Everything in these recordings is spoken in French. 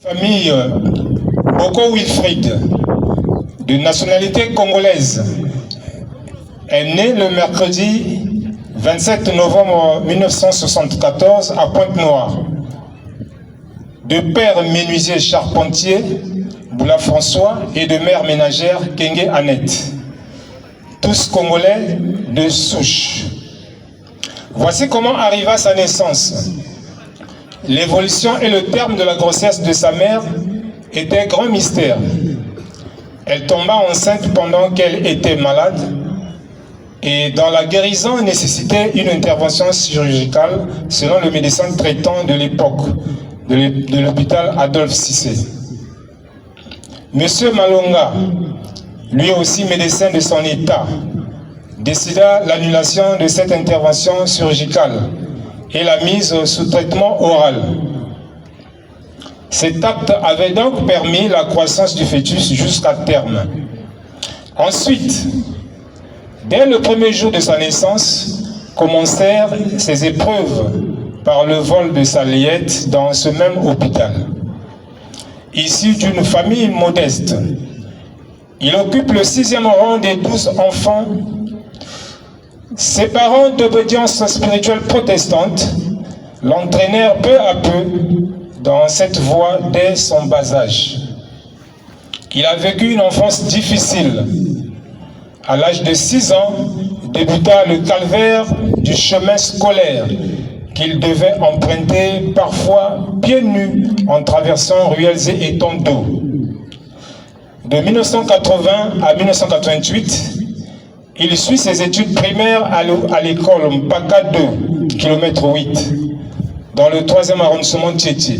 Famille Boko Wilfried, de nationalité congolaise, est né le mercredi 27 novembre 1974 à Pointe-Noire. De père menuisier charpentier, Boula François, et de mère ménagère, Kenge Annette. Tous congolais de souche. Voici comment arriva sa naissance. L'évolution et le terme de la grossesse de sa mère étaient un grand mystère. Elle tomba enceinte pendant qu'elle était malade et dans la guérison nécessitait une intervention chirurgicale selon le médecin traitant de l'époque de l'hôpital Adolphe Cissé. Monsieur Malonga, lui aussi médecin de son état, décida l'annulation de cette intervention chirurgicale et la mise sous traitement oral. Cet acte avait donc permis la croissance du fœtus jusqu'à terme. Ensuite, dès le premier jour de sa naissance, commencèrent ses épreuves par le vol de sa layette dans ce même hôpital. Issu d'une famille modeste, il occupe le 6e rang des 12 enfants. Ses parents d'obédience spirituelle protestante l'entraînèrent peu à peu dans cette voie dès son bas âge. Il a vécu une enfance difficile. À l'âge de 6 ans, débuta le calvaire du chemin scolaire qu'il devait emprunter parfois pieds nus en traversant ruelles et étangs d'eau. De 1980 à 1988, il suit ses études primaires à l'école Mpaka 2, km 8, dans le 3e arrondissement de Tchétché,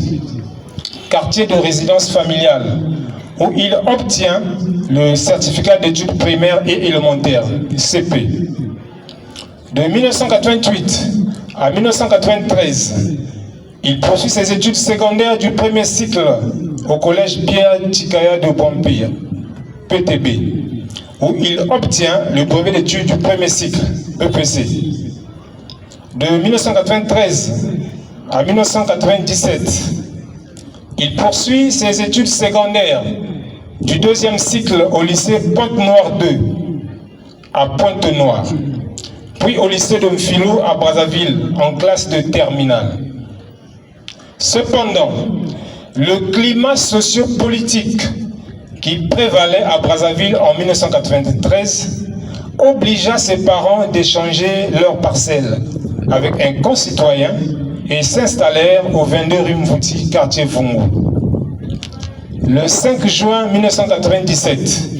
quartier de résidence familiale, où il obtient le certificat d'études primaires et élémentaires, CP. De 1988 à 1993, il poursuit ses études secondaires du premier cycle au collège Pierre Tchikaya de Bompire, PTB, où il obtient le brevet d'études du premier cycle, EPC. De 1993 à 1997, il poursuit ses études secondaires du 2e cycle au lycée Pointe-Noire 2, à Pointe-Noire, puis au lycée de Mfilou à Brazzaville, en classe de terminale. Cependant, le climat sociopolitique qui prévalait à Brazzaville en 1993 obligea ses parents d'échanger leurs parcelles avec un concitoyen et s'installèrent au 22 rue Mvouti, quartier Vungu. Le 5 juin 1997,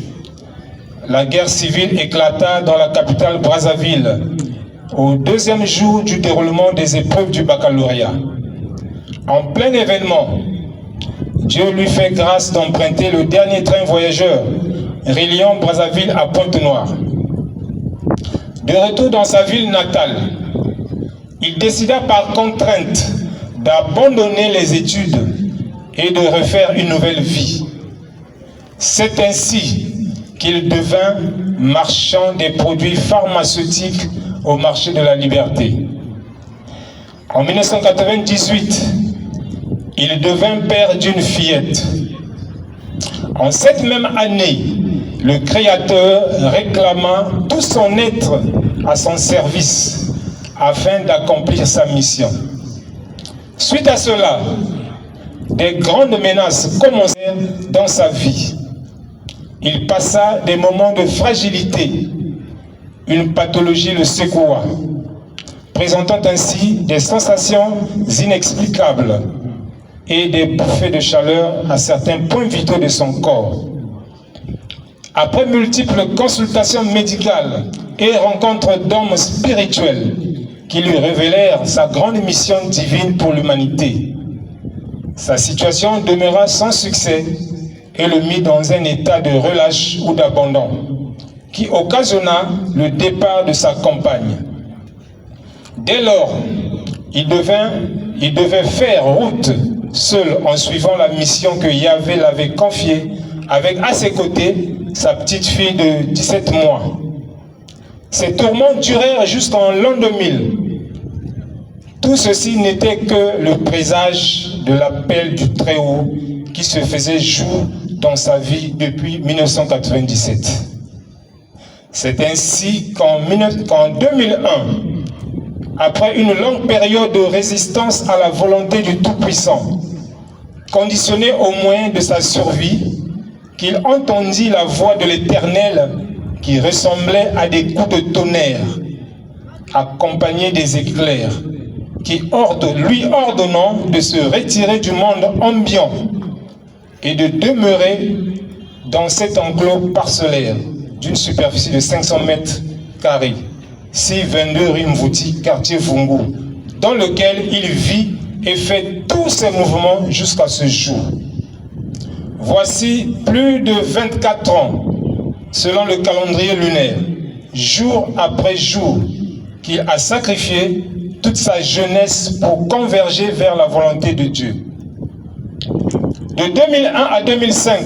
la guerre civile éclata dans la capitale Brazzaville au 2e jour du déroulement des épreuves du baccalauréat. En plein événement, Dieu lui fait grâce d'emprunter le dernier train voyageur reliant Brazzaville à Pointe-Noire. De retour dans sa ville natale, il décida par contrainte d'abandonner les études et de refaire une nouvelle vie. C'est ainsi qu'il devint marchand des produits pharmaceutiques au marché de la Liberté. En 1998, il devint père d'une fillette. En cette même année, le Créateur réclama tout son être à son service afin d'accomplir sa mission. Suite à cela, des grandes menaces commencèrent dans sa vie. Il passa des moments de fragilité. Une pathologie le secoua, présentant ainsi des sensations inexplicables et des bouffées de chaleur à certains points vitaux de son corps. Après multiples consultations médicales et rencontres d'hommes spirituels qui lui révélèrent sa grande mission divine pour l'humanité, sa situation demeura sans succès et le mit dans un état de relâche ou d'abandon qui occasionna le départ de sa compagne. Dès lors, il devait faire route seul en suivant la mission que Yahvé l'avait confiée, avec à ses côtés sa petite fille de 17 mois. Ces tourments durèrent jusqu'en l'an 2000. Tout ceci n'était que le présage de l'appel du Très-Haut qui se faisait jour dans sa vie depuis 1997. C'est ainsi qu'en 2001, après une longue période de résistance à la volonté du Tout-Puissant, conditionné au moyen de sa survie, qu'il entendit la voix de l'Éternel qui ressemblait à des coups de tonnerre, accompagnés des éclairs, lui ordonnant de se retirer du monde ambiant et de demeurer dans cet enclos parcellaire d'une superficie de 500 mètres carrés, C22 rue Mvouti, quartier Vungu, dans lequel il vit et fait tous ses mouvements jusqu'à ce jour. Voici plus de 24 ans, selon le calendrier lunaire, jour après jour, qu'il a sacrifié toute sa jeunesse pour converger vers la volonté de Dieu. De 2001 à 2005,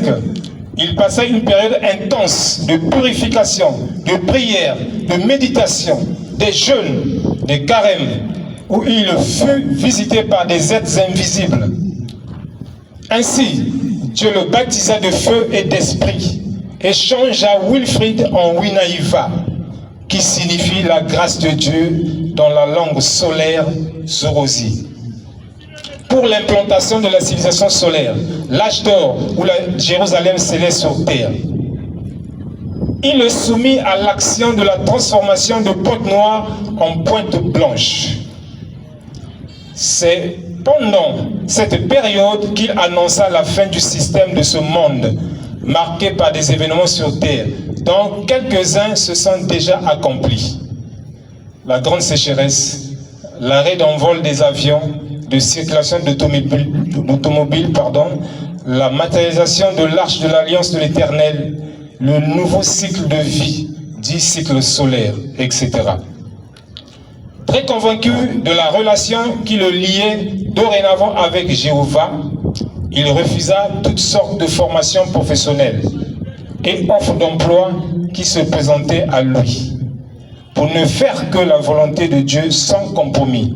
il passa une période intense de purification, de prière, de méditation, des jeûnes, des carêmes, où il fut visité par des êtres invisibles. Ainsi, Dieu le baptisa de feu et d'esprit et changea Wilfrid en Winaïva, qui signifie la grâce de Dieu dans la langue solaire Zorozi. Pour l'implantation de la civilisation solaire, l'âge d'or ou la Jérusalem céleste sur terre, il le soumit à l'action de la transformation de pointe noire en pointe blanche. C'est pendant cette période qu'il annonça la fin du système de ce monde, marqué par des événements sur terre, dont quelques-uns se sont déjà accomplis. La grande sécheresse, l'arrêt d'envol des avions, de circulation d'automobiles, la matérialisation de l'arche de l'Alliance de l'Éternel, le nouveau cycle de vie, dit cycle solaire, etc. Très convaincu de la relation qui le liait dorénavant avec Jéhovah, il refusa toutes sortes de formations professionnelles et offres d'emploi qui se présentaient à lui, pour ne faire que la volonté de Dieu sans compromis.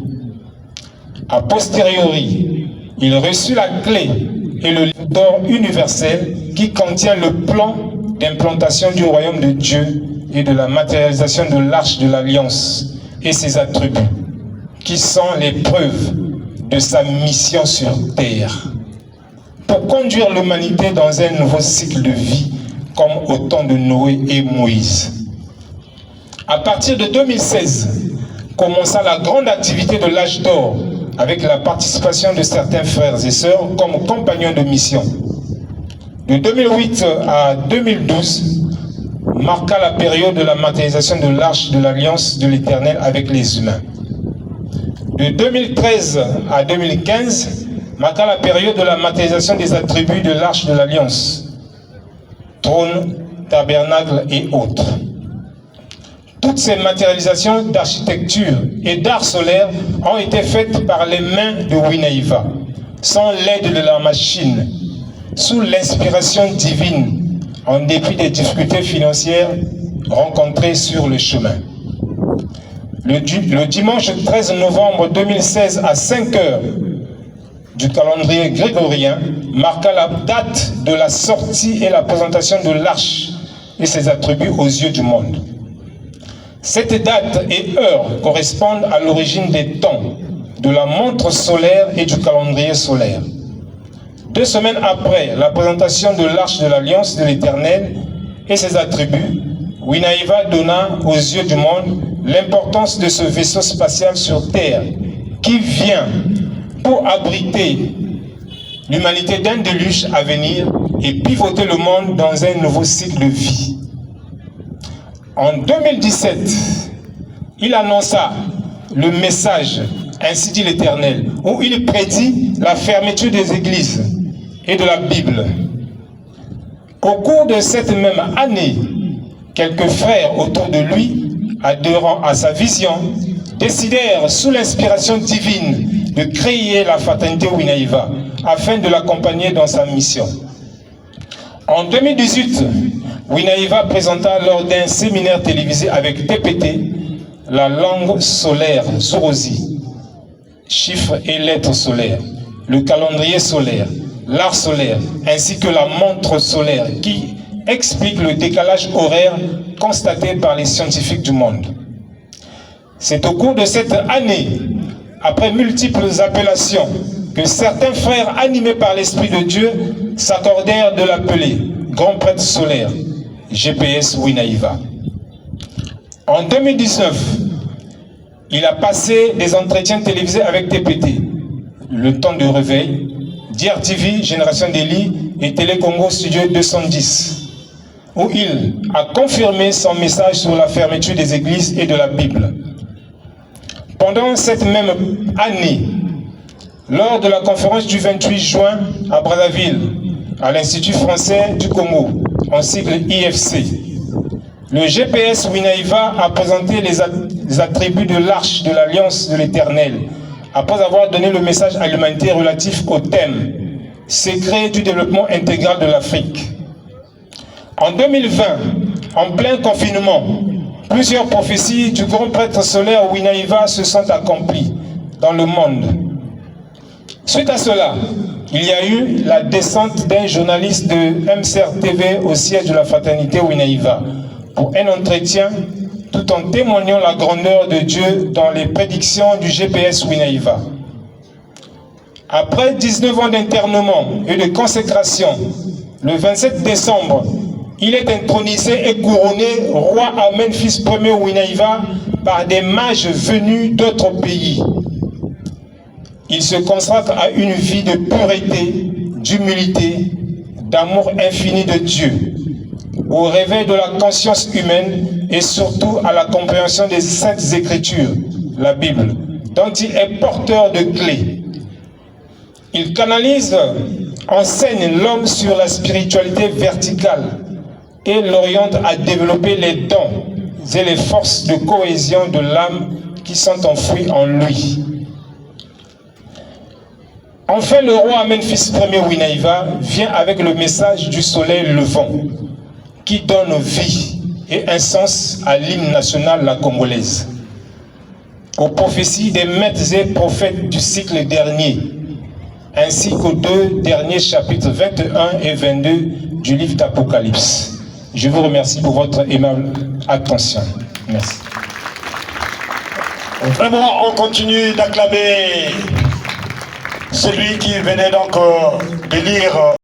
A posteriori, il reçut la clé et le livre d'or universel qui contient le plan d'implantation du royaume de Dieu et de la matérialisation de l'arche de l'Alliance et ses attributs, qui sont les preuves de sa mission sur terre, pour conduire l'humanité dans un nouveau cycle de vie, comme au temps de Noé et Moïse. À partir de 2016, commença la grande activité de l'âge d'or, avec la participation de certains frères et sœurs comme compagnons de mission. De 2008 à 2012, marqua la période de la matérialisation de l'arche de l'Alliance de l'Éternel avec les humains. De 2013 à 2015, marqua la période de la matérialisation des attributs de l'arche de l'Alliance, trône, tabernacle et autres. Toutes ces matérialisations d'architecture et d'art solaire ont été faites par les mains de Winaïva, sans l'aide de la machine, sous l'inspiration divine, en dépit des difficultés financières rencontrées sur le chemin. Le dimanche 13 novembre 2016 à 5 heures du calendrier grégorien marqua la date de la sortie et la présentation de l'arche et ses attributs aux yeux du monde. Cette date et heure correspondent à l'origine des temps, de la montre solaire et du calendrier solaire. 2 semaines après la présentation de l'arche de l'Alliance de l'Éternel et ses attributs, Winaïva donna aux yeux du monde l'importance de ce vaisseau spatial sur Terre qui vient pour abriter l'humanité d'un déluge à venir et pivoter le monde dans un nouveau cycle de vie. En 2017, il annonça le message, ainsi dit l'Éternel, où il prédit la fermeture des églises et de la Bible. Au cours de cette même année, quelques frères autour de lui, adhérant à sa vision, décidèrent sous l'inspiration divine de créer la fraternité Winaïva afin de l'accompagner dans sa mission. En 2018, Winaïva présenta lors d'un séminaire télévisé avec TPT la langue solaire Zorozi, chiffres et lettres solaires, le calendrier solaire, l'art solaire, ainsi que la montre solaire, qui explique le décalage horaire constaté par les scientifiques du monde. C'est au cours de cette année, après multiples appellations, que certains frères animés par l'Esprit de Dieu s'accordèrent de l'appeler grand prêtre solaire, GPS Winahiva. En 2019, il a passé des entretiens télévisés avec TPT, Le Temps de Réveil, DRTV, Génération d'Élie et Télé Congo Studio 210, où il a confirmé son message sur la fermeture des églises et de la Bible. Pendant cette même année, lors de la conférence du 28 juin à Brazzaville, à l'Institut français du Congo, en sigle IFC, le GPS Winahiva a présenté les attributs de l'arche de l'Alliance de l'Éternel, après avoir donné le message alimentaire relatif au thème « Secret du développement intégral de l'Afrique ». En 2020, en plein confinement, plusieurs prophéties du grand prêtre solaire Winahiva se sont accomplies dans le monde. Suite à cela, il y a eu la descente d'un journaliste de MCR TV au siège de la fraternité Winahiva pour un entretien, tout en témoignant la grandeur de Dieu dans les prédictions du GPS Winahiva. Après 19 ans d'internement et de consécration, le 27 décembre, il est intronisé et couronné roi à Memphis Ier Winahiva par des mages venus d'autres pays. Il se consacre à une vie de pureté, d'humilité, d'amour infini de Dieu, au réveil de la conscience humaine et surtout à la compréhension des Saintes Écritures, la Bible, dont il est porteur de clés. Il canalise, enseigne l'homme sur la spiritualité verticale et l'oriente à développer les dons et les forces de cohésion de l'âme qui sont enfouies en lui. Enfin, le roi Memphis Ier Winahiva vient avec le message du soleil levant, qui donne vie et un sens à l'hymne national la congolaise, aux prophéties des maîtres et prophètes du cycle dernier, ainsi qu'aux 2 derniers chapitres 21 et 22 du livre d'Apocalypse. Je vous remercie pour votre aimable attention. Merci. Vraiment, on continue d'acclamer celui qui venait donc de lire